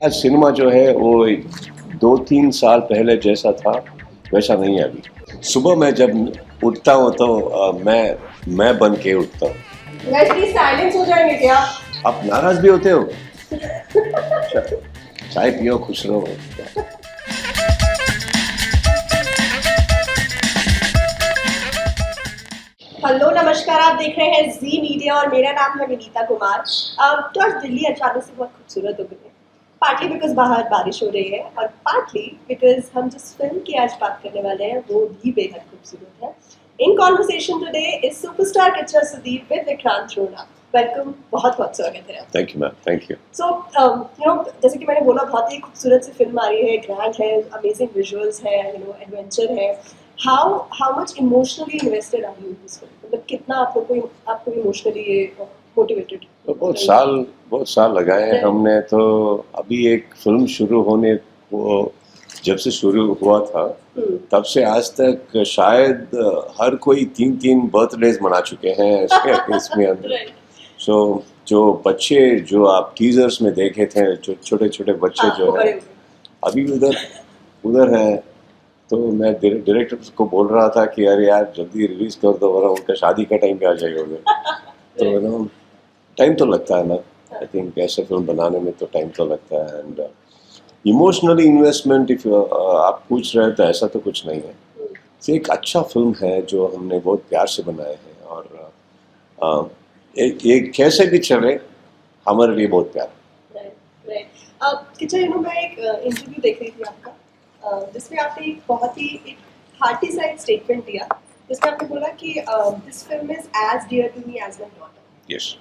आज सिनेमा जो है वो 2-3 साल पहले जैसा था वैसा नहीं है अभी। सुबह मैं जब उठता हूँ तो मैं बन के उठता हूँ। गाइस प्लीज साइलेंस हो जाएंगे क्या? आप नाराज भी होते हो? चाय पियो, खुश रहो। हेलो नमस्कार, आप देख रहे हैं जी मीडिया और मेरा नाम है विनीता कुमार। तो आज दिल्ली अचानक से बहुत खूबसूरत हो गई है, पार्टली बिकॉज बाहर बारिश हो रही है और पार्टली बिकॉज हम जिस फिल्म की आज बात करने वाले हैं वो भी बेहद खूबसूरत है। In conversation today is superstar Kichcha Sudeep with Vikrant Rona. Welcome, बहुत बहुत स्वागत है। Thank you ma'am, thank you. So जैसे कि मैंने बोला, बहुत ही खूबसूरत सी फिल्म आ रही है, ग्रैंड है, अमेजिंग विजुअल्स है, एडवेंचर है। How much emotionally invested are you in this film? मतलब कितना आपको इमोशनली ये मोटिवेटेड? तो बहुत साल लगाए हैं हमने। तो अभी एक फिल्म शुरू होने वो जब से शुरू हुआ था तब से आज तक शायद हर कोई 3-3 बर्थडेज मना चुके हैं इसमें अंदर। सो जो बच्चे जो आप टीजर्स में देखे थे, जो छोटे छोटे बच्चे जो है अभी उधर उधर हैं। तो मैं डायरेक्टर को बोल रहा था कि अरे यार जल्दी रिलीज कर दो वरना उनका शादी का टाइम पे आ जाएगा उधर। तो ना टाइम तो लगता है ना। आई थिंक ऐसे फिल्म बनाने में तो टाइम तो लगता है। एंड इमोशनली इन्वेस्टमेंट इफ आप पूछ रहे हैं तो ऐसा तो कुछ नहीं है। ये एक अच्छा फिल्म है जो हमने बहुत प्यार से बनाए हैं और एक कैसे भी चले हमारे लिए बहुत प्यार। किचन मैं एक इंटरव्यू देख रही थी आपका, जिसमें आपने एक बहुत ही एक हार्टी साइड स्टेटमेंट दिया, जिसमें आपने बोला कि this film is as dear to me as my daughter. Yes.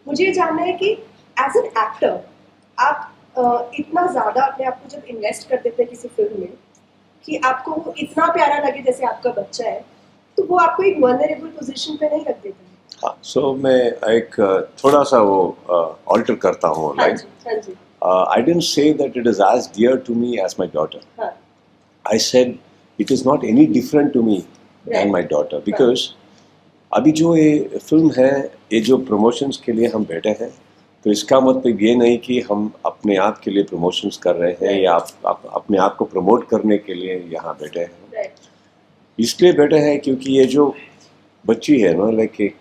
मुझे ये जानना है कि एज एन एक्टर आप इतना ज्यादा अपने आप को जब इन्वेस्ट कर देते हैं किसी फिल्म में कि आपको वो इतना प्यारा लगे जैसे आपका बच्चा है, तो वो आपको एक वल्नरेबल पोजीशन पे नहीं रख देते? हाँ, सो मैं एक थोड़ा सा वो ऑल्टर करता हूँ लाइन। हाँ जी। I didn't say that it is as dear to me as my daughter. हाँ. I said it is not any different to me than my daughter because अभी जो ये फिल्म है, ये जो प्रमोशंस के लिए हम बैठे हैं, तो इसका मतलब ये नहीं कि हम अपने आप के लिए प्रमोशंस कर रहे हैं या आप अपने आप को प्रमोट करने के लिए यहाँ बैठे हैं। इसलिए बैठे हैं क्योंकि ये जो बच्ची है ना, लाइक एक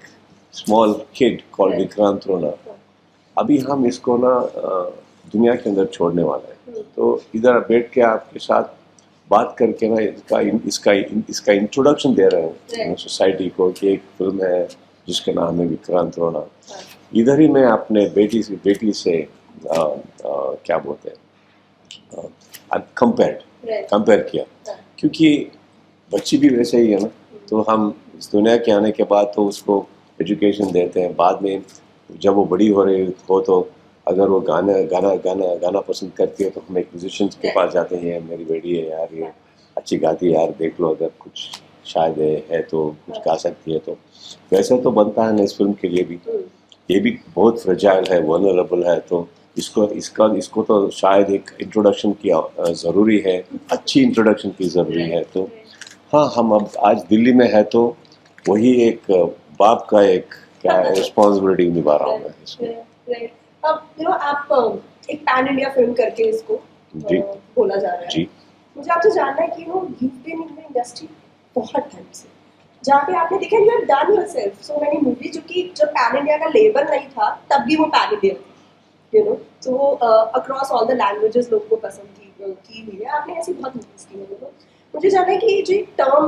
स्मॉल किड कॉल्ड विक्रांत रोना, अभी हम इसको ना दुनिया के अंदर छोड़ने वाला है। तो इधर बैठ के आपके साथ बात करके ना इसका इंट्रोडक्शन दे रहे हैं सोसाइटी को कि एक फिल्म है जिसका नाम है विक्रांत रोना। इधर ही मैं अपने बेटी से क्या बोलते हैं कंपेयर किया, क्योंकि बच्ची भी वैसे ही है ना। तो हम इस दुनिया के आने के बाद तो उसको एजुकेशन देते हैं, बाद में जब वो बड़ी हो रही हो तो अगर वो गाना पसंद करती है तो हम एक म्यूजिशियन के पास जाते हैं, मेरी बेटी है यार, ये अच्छी गाती है यार, देख लो अगर कुछ शायद है तो कुछ गा सकती है। तो वैसे तो बनता है ना इस फिल्म के लिए भी। ये भी बहुत फ्रेजाइल है, वल्नरेबल है, तो इसको तो शायद एक इंट्रोडक्शन की ज़रूरी है, अच्छी इंट्रोडक्शन की ज़रूरी है। तो हाँ, हम अब आज दिल्ली में है तो वही एक बाप का एक क्या रिस्पॉन्सिबिलिटी निभा रहा हूँ मैं इसमें। अब आप एक पैन इंडिया फिल्म करके इसको बोला जा रहा है जी। मुझे आपसे जानना है कि you've been in the industry बहुत टाइम से, जहाँ पे आपने देखा you have done yourself so many movies, जो कि जब पैन इंडिया का लेबल नहीं था तब भी वो पैन इंडिया थी, तो अक्रॉस ऑल द लैंग्वेजेस लोगों को पसंद की हुई है। आपने ऐसी बहुत मूवीज की है। मुझे जानना है कि जो एक टर्म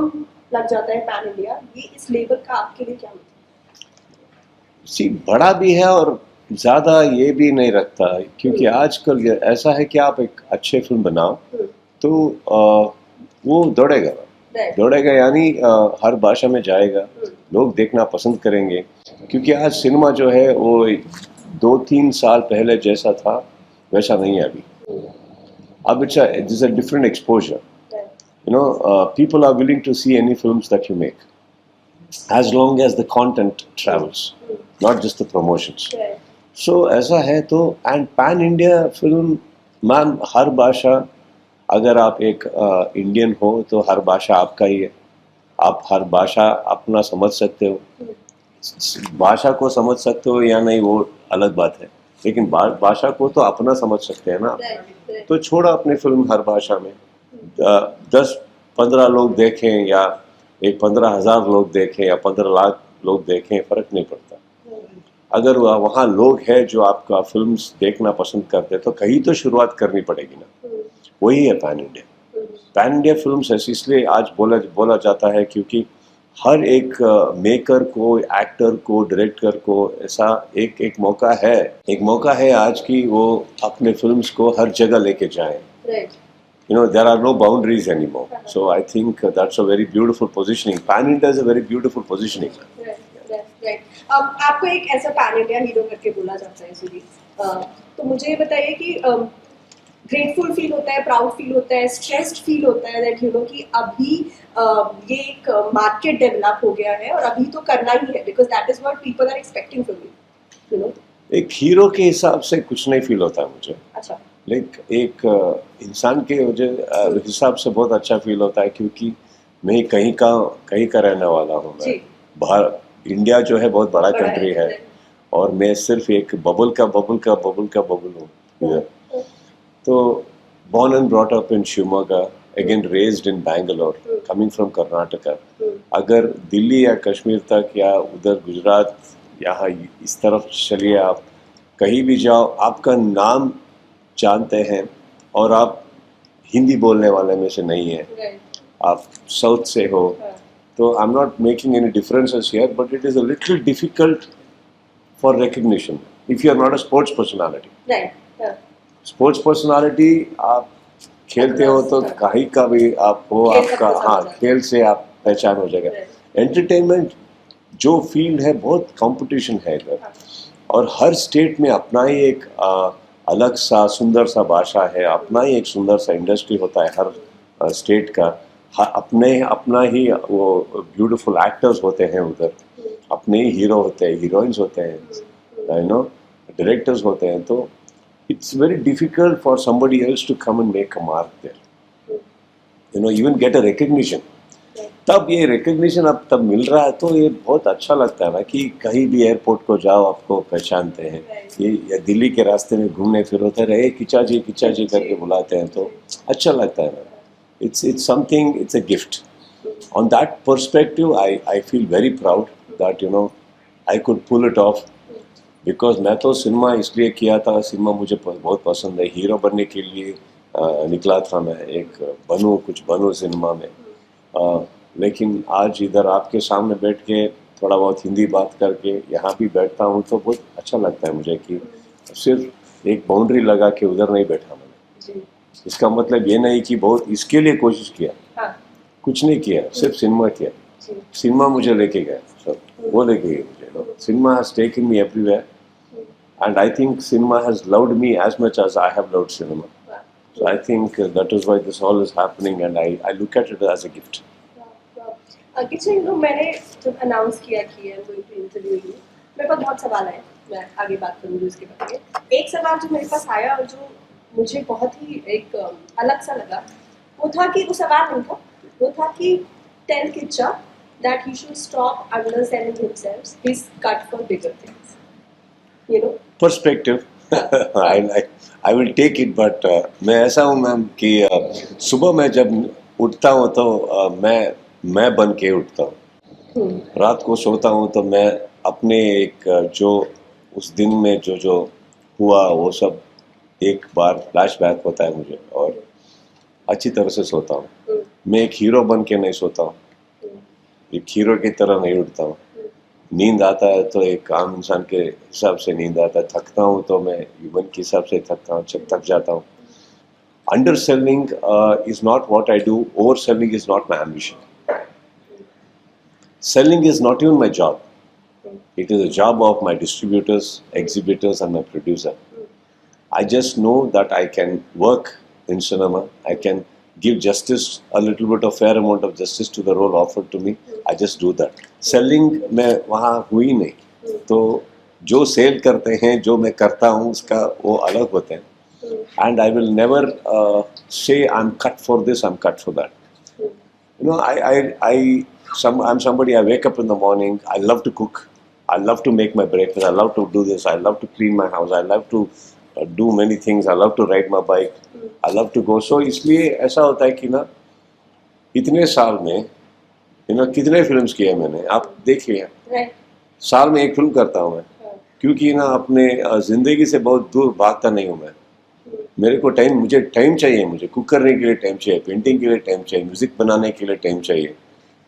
लग जाता है पैन इंडिया, ये इस लेबल का आपके लिए क्या मतलब? बड़ा भी है और ज़्यादा ये भी नहीं रखता, क्योंकि आजकल ऐसा है कि आप एक अच्छे फिल्म बनाओ तो वो दौड़ेगा यानी हर भाषा में जाएगा, लोग देखना पसंद करेंगे। क्योंकि आज सिनेमा जो है वो 2-3 साल पहले जैसा था वैसा नहीं है अभी। अब it's a different exposure. People are willing to see any films that you make as long as the content travels, not just the promotions. So ऐसा है तो and pan India film ma'am, हर भाषा, अगर आप एक इंडियन हो तो हर भाषा आपका ही है, आप हर भाषा अपना समझ सकते हो, भाषा को समझ सकते हो या नहीं वो अलग बात है, लेकिन भाषा को तो अपना समझ सकते हैं ना। तो छोड़ा अपनी फिल्म हर भाषा में, 10-15 लोग देखें या एक 15,000 लोग देखें या 15 लाख लोग देखें, फर्क नहीं पड़ता। अगर वहाँ लोग हैं जो आपका फिल्म्स देखना पसंद करते हैं तो कहीं तो शुरुआत करनी पड़ेगी ना। वही है pan India. Pan India films ऐसी इसलिए आज बोला जाता है क्योंकि हर एक मेकर को, एक्टर को, डायरेक्टर को ऐसा एक मौका है आज की वो अपने फिल्म्स को हर जगह लेके जाएं। There are no boundaries anymore. So I think that's a very beautiful positioning. Pan India is a very beautiful positioning. Right. आपको एक ऐसा पैन इंडिया हीरो करके बोला जाता है सीरीज, तो मुझे ये बताइए कि ग्रेटफुल फील होता है, प्राउड फील होता है, स्ट्रेस्ड फील होता है दैट कि अभी ये एक मार्केट डेवलप हो गया है और अभी तो करना ही है, because that is what people are expecting from you. एक हीरो के हिसाब से कुछ नहीं फील होता है मुझे। अच्छा। लाइक एक इंसान के हिसाब से बहुत अच्छा फील होता है क्योंकि मैं कहीं का रहने वाला हूँ। मैं बाहर, इंडिया जो है बहुत बड़ा कंट्री है और मैं सिर्फ एक बबल का हूँ इधर। तो born and brought up in Shivamogga, again raised in Bangalore, coming from Karnataka. अगर दिल्ली या कश्मीर तक या उधर गुजरात यहाँ इस तरफ चलिए, आप कहीं भी जाओ आपका नाम जानते हैं और आप हिंदी बोलने वाले में से नहीं है, आप साउथ से हो, तो I am not making any differences here, but it is a little difficult for recognition if you are not a sports personality. Sports personality आप खेलते हो तो कहीं का भी आप हो, आपका हाँ खेल से आप पहचान हो जाएगा। एंटरटेनमेंट जो फील्ड है बहुत कंपटीशन है इधर, और हर स्टेट में अपना ही एक अलग सा सुंदर सा भाषा है, अपना ही एक सुंदर सा इंडस्ट्री होता है हर स्टेट का, अपना ही वो ब्यूटीफुल एक्टर्स होते हैं उधर, अपने ही हीरो होते हैं, हीरोइंस होते हैं, डायरेक्टर्स होते हैं। तो it's very difficult for somebody else to come and make a mark there, even get a recognition. तब ये recognition अब तब मिल रहा है तो ये बहुत अच्छा लगता है ना कि कहीं भी एयरपोर्ट को जाओ आपको पहचानते हैं, ये दिल्ली के रास्ते में घूमने फिरते रहे किचा जी करके बुलाते हैं तो अच्छा लगता है ना। it's something, it's a gift. On that perspective I feel very proud that I could pull it off. Because मैं तो सिनेमा इसलिए किया था, सिनेमा मुझे बहुत पसंद है, हीरो बनने के लिए निकला था मैं, एक कुछ बनूं सिनेमा में। लेकिन आज इधर आपके सामने बैठ के थोड़ा बहुत हिंदी बात करके यहाँ भी बैठता हूँ तो बहुत अच्छा लगता है मुझे कि सिर्फ एक बाउंड्री लगा के उधर नहीं बैठा मैंने। इसका मतलब ये नहीं कि बहुत इसके लिए कोशिश किया, कुछ नहीं किया, सिर्फ सिनेमा किया। सिनेमा मुझे लेके गया, सब वो लेके गए मुझे। Cinema has taken me everywhere, and I think cinema has loved me as much as I have loved cinema. So I think that is why this all is happening, and I look at it as a gift. Kitchen मैंने जब announce किया कि I'm going to interview you, मेरे पास बहुत सवाल आए, मैं आगे बात करूँगी उसके बारे में। एक सवाल जो मेरे पास आया और जो मुझे बहुत ही एक अलग सा लगा, वो था कि वो सवाल नहीं था, वो था कि tell Kicha that he should stop underselling himself. He's cut for bigger things. Perspective. I will take it, but मैं ऐसा हूँ मैम कि सुबह मैं जब उठता हूँ तो मैं बन के उठता हूँ। रात को सोता हूँ तो मैं अपने एक जो उस दिन में जो हुआ वो सब एक बार फ्लैशबैक होता है मुझे, और अच्छी तरह से सोता हूँ। मैं एक हीरो बन के नहीं सोता हूँ, एक हीरो की तरह नहीं उठता हूँ। नींद आता है तो एक आम इंसान के हिसाब से नींद आता है, थकता हूँ तो मैं ह्यूमन के हिसाब से थक जाता हूँ। Under selling is not what I do, over selling is not my ambition, selling is not even my job, it is a job of my distributors, exhibitors and my producer. I just know that I can work in cinema, I can give justice, a little bit of fair amount of justice to the role offered to me. I just do that. Selling में वहाँ हुई नहीं, तो जो cell करते हैं, जो मैं करता हूँ उसका वो अलग होते हैं। And I will never say I'm cut for this, I'm cut for that. I'm somebody, I wake up in the morning, I love to cook, I love to make my breakfast. I love to do this. I love to clean my house. I love to do many things. I love to ride my bike. I love to go. So इसलिए ऐसा होता है कि ना इतने साल में कितने फिल्म्स किए मैंने, आप देखिए। Right. साल में एक फिल्म करता हूँ मैं, क्योंकि ना अपने जिंदगी से बहुत दूर भागता नहीं हूँ मैं। मेरे को मुझे टाइम चाहिए, मुझे कुक करने के लिए टाइम चाहिए, पेंटिंग के लिए टाइम चाहिए, म्यूजिक बनाने के लिए टाइम चाहिए।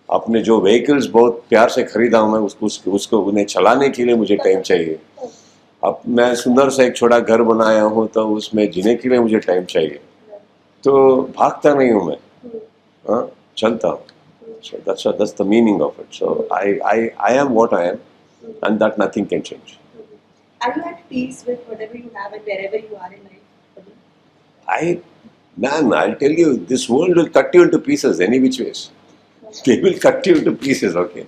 अपने जो व्हीकल्स बहुत प्यार से खरीदा हूँ मैं, उसको उन्हें चलाने के लिए मुझे टाइम चाहिए। अब मैं सुंदर सा एक छोटा घर बनाया हूँ, तो उसमें जीने के लिए मुझे टाइम चाहिए। तो भागता नहीं हूँ मैं, हाँ, चलता हूँ। So that's the meaning of it. So I am what I am, and that nothing can change. Are you at peace with whatever you have and wherever you are in life? Man, I'll tell you, this world will cut you into pieces any which ways. They will cut you into pieces, okay?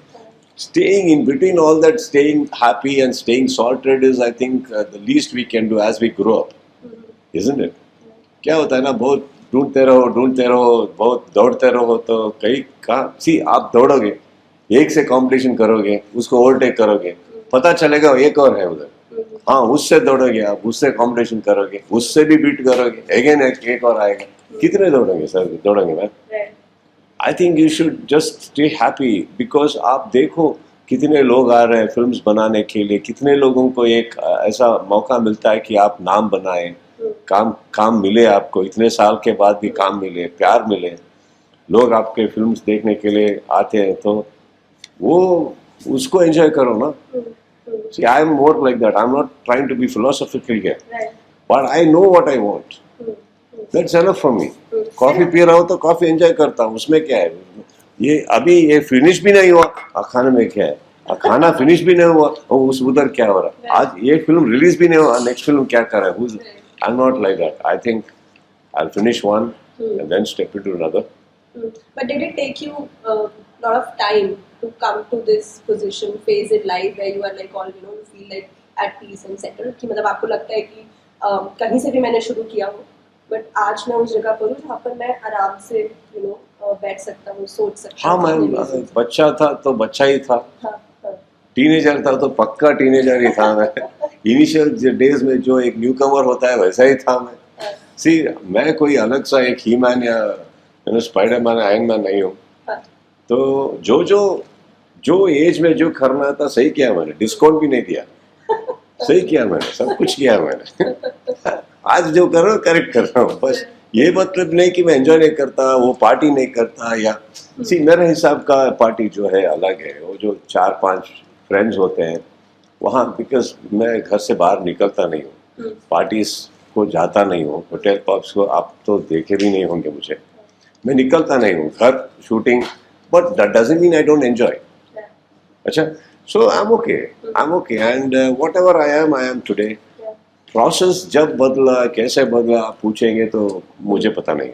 Staying in between all that, staying happy and staying sorted is, I think, the least we can do as we grow up, isn't it? क्या होता है ना, बहुत ढूंढते रहो, बहुत दौड़ते रहो, तो कहीं आप दौड़ोगे, एक से कंपटीशन करोगे, उसको ओवरटेक करोगे, पता चलेगा एक और है उधर। हाँ, उससे दौड़ोगे आप, उससे कंपटीशन करोगे, उससे भी बीट करोगे, अगेन एक और आएगा। कितने दौड़ेंगे ma'am? I think you should just stay happy, because आप देखो कितने लोग आ रहे हैं फिल्म्स बनाने के लिए, कितने लोगों को एक ऐसा मौका मिलता है कि आप नाम बनाए, काम मिले आपको, इतने साल के बाद भी काम मिले, प्यार मिले, लोग आपके फिल्म्स देखने के लिए आते हैं, तो वो उसको एंजॉय करो ना। See, I am more like that. I'm not trying to be philosophical here, but I know what I want. That's enough for me. Coffee P रहा हूँ तो कॉफी एंजॉय करता हूँ, उसमें क्या है? ये अभी ये फिनिश भी नहीं हुआ, खाने में क्या है? खाना फिनिश भी नहीं हुआ, और उस उधर क्या हो रहा है? आज ये फिल्म रिलीज भी नहीं हुआ, नेक्स्ट फिल्म क्या कर रहा है? I'm not like that. I think I'll finish one and then step into another. But did it take you a lot of time to come to this position, phase in life where you are like all, you feel like at peace and settled? कि मतलब आपको लगता है कि कहीं से भी मैंने शुरू किया हो, but आज मैं उस जगह पर हूँ जहाँ पर मैं आराम से बैठ सकता हूँ, सोच सकता हूँ। हाँ, मैं बच्चा था तो बच्चा ही था, हाँ, टीनेजर था तो पक्का टीनेजर ही था मैं। इनिशियल डेज में जो एक न्यू कमर होता है वैसा ही था मैं। सी, मैं कोई अलग सा एक ही मैन या स्पाइडरमैन, आयरन मैन नहीं हूँ। तो जो एज में जो करना था सही किया मैंने, डिस्काउंट भी नहीं दिया, सही किया मैंने, सब कुछ किया मैंने। आज जो कर रहा हूँ करेक्ट कर रहा हूँ, बस ये मतलब नहीं कि मैं एंजॉय नहीं करता, वो पार्टी नहीं करता, या मेरे हिसाब का पार्टी जो है अलग है। वो जो 4-5 फ्रेंड्स होते हैं वहाँ, बिकॉज मैं घर से बाहर निकलता नहीं हूँ, पार्टीज को जाता नहीं हूँ, होटल पब्स को आप तो देखे भी नहीं होंगे मुझे, मैं निकलता नहीं हूँ, घर shooting, but that doesn't mean I don't enjoy. अच्छा, so I am okay and whatever I am today. Process जब बदला, कैसे बदला आप पूछेंगे तो मुझे पता नहीं।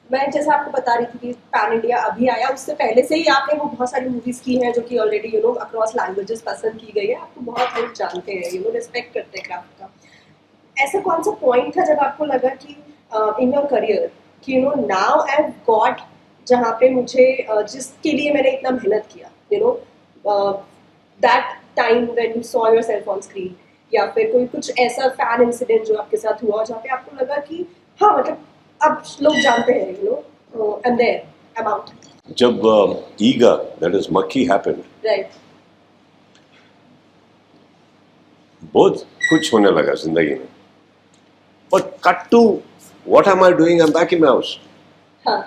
मैं जैसे आपको बता रही थी कि पैन इंडिया अभी आया, उससे पहले से ही आपने वो बहुत सारी मूवीज की हैं जो कि ऑलरेडी अक्रॉस लैंग्वेजेस पसंद की गई है, आपको बहुत लोग जानते हैं, रिस्पेक्ट करते हैं क्राफ्ट का। ऐसा कौन सा पॉइंट था जब आपको लगा कि इन योर करियर कि नाउ आई हैव गॉट, जहाँ पे मुझे जिसके लिए मैंने इतना मेहनत किया, that time when you saw yourself on screen, या फिर कुछ ऐसा फैन इंसिडेंट जो आपके साथ हुआ जहाँ पे आपको लगा कि हाँ, मतलब अब लोग जानते हैं, and there about. जब ईगा, that is मक्खी happened, right, बहुत कुछ होने लगा जिंदगी में, but cut to what am I doing? I'm back in my house. हाँ,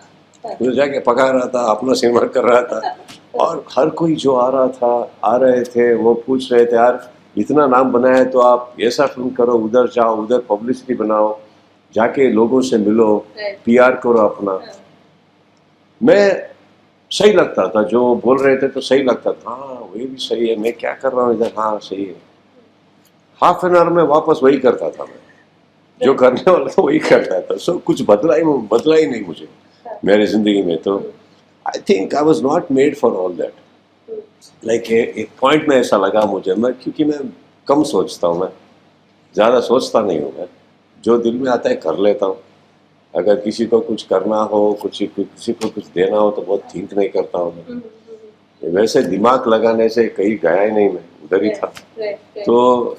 तो जाके पका रहा था, अपना सिनेमा कर रहा था, और हर कोई जो आ रहे थे वो पूछ रहे थे, यार इतना नाम बनाया तो आप ऐसा फिल्म करो, उधर जाओ, उधर पब्लिसिटी बनाओ, जाके लोगों से मिलो, पीआर करो अपना। मैं सही लगता था, जो बोल रहे थे तो सही लगता था, हाँ वही भी सही है, मैं क्या कर रहा हूँ इधर, हाँ सही है। हाफ एन आवर में वापस वही करता था मैं, जो करने वाला था वही करता था। सो कुछ बदला ही नहीं मुझे मेरी जिंदगी में। तो I think I was not made for all that. Like एक पॉइंट में ऐसा लगा मुझे, क्योंकि मैं कम सोचता हूँ, मैं ज़्यादा सोचता नहीं हूँ, मैं जो दिल में आता है कर लेता हूँ। अगर किसी को कुछ करना हो, किसी को कुछ देना हो तो बहुत थिंक नहीं करता हूँ मैं। वैसे दिमाग लगाने से कहीं गया ही नहीं, मैं उधर ही था। तो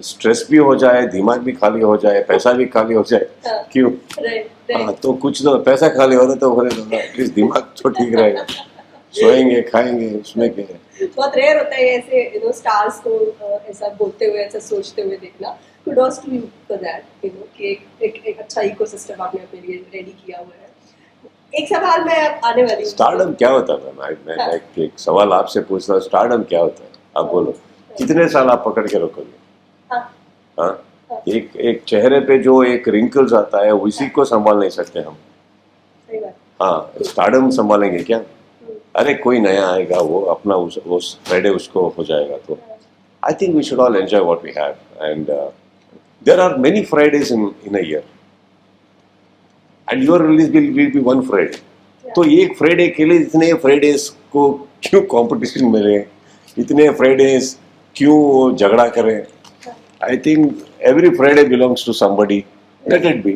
स्ट्रेस भी हो जाए, दिमाग भी खाली हो जाए, पैसा भी खाली हो जाए, क्यों? हाँ, तो कुछ तो पैसा खाली हो रहा तो होने दो ना, एटलीस्ट दिमाग तो ठीक रहेगा। सोएंगे खाएंगे, उसमें क्या है। बहुत रेयर होता है ऐसे स्टार्स को ऐसा बोलते हुए, ऐसा सोचते हुए देखना। Kudos to you for that, कि एक अच्छा इकोसिस्टम आपने अपने लिए रेडी किया हुआ है। एक सवाल मैं आने वाली हूँ। स्टारडम क्या होता है मैम? मैं एक सवाल आपसे पूछता हूँ, स्टारडम क्या होता है? आप बोलो, कितने साल आप पकड़ के रखोगे? हाँ, एक चेहरे पे जो एक रिंकल्स आता है उसी को संभाल नहीं सकते हम। सही बात। हाँ, स्टारडम संभालेंगे क्या? अरे कोई नया आएगा, वो अपना उस फ्राइडे उसको हो जाएगा। तो I think we should all enjoy what we have, and there are many Fridays in a year, and your release will be one Friday. तो एक फ्राइडे के लिए इतने फ्राइडेज को क्यों कंपटीशन में रहे, इतने फ्राइडेज क्यों झगड़ा करें? I think every Friday belongs to somebody. Let it be.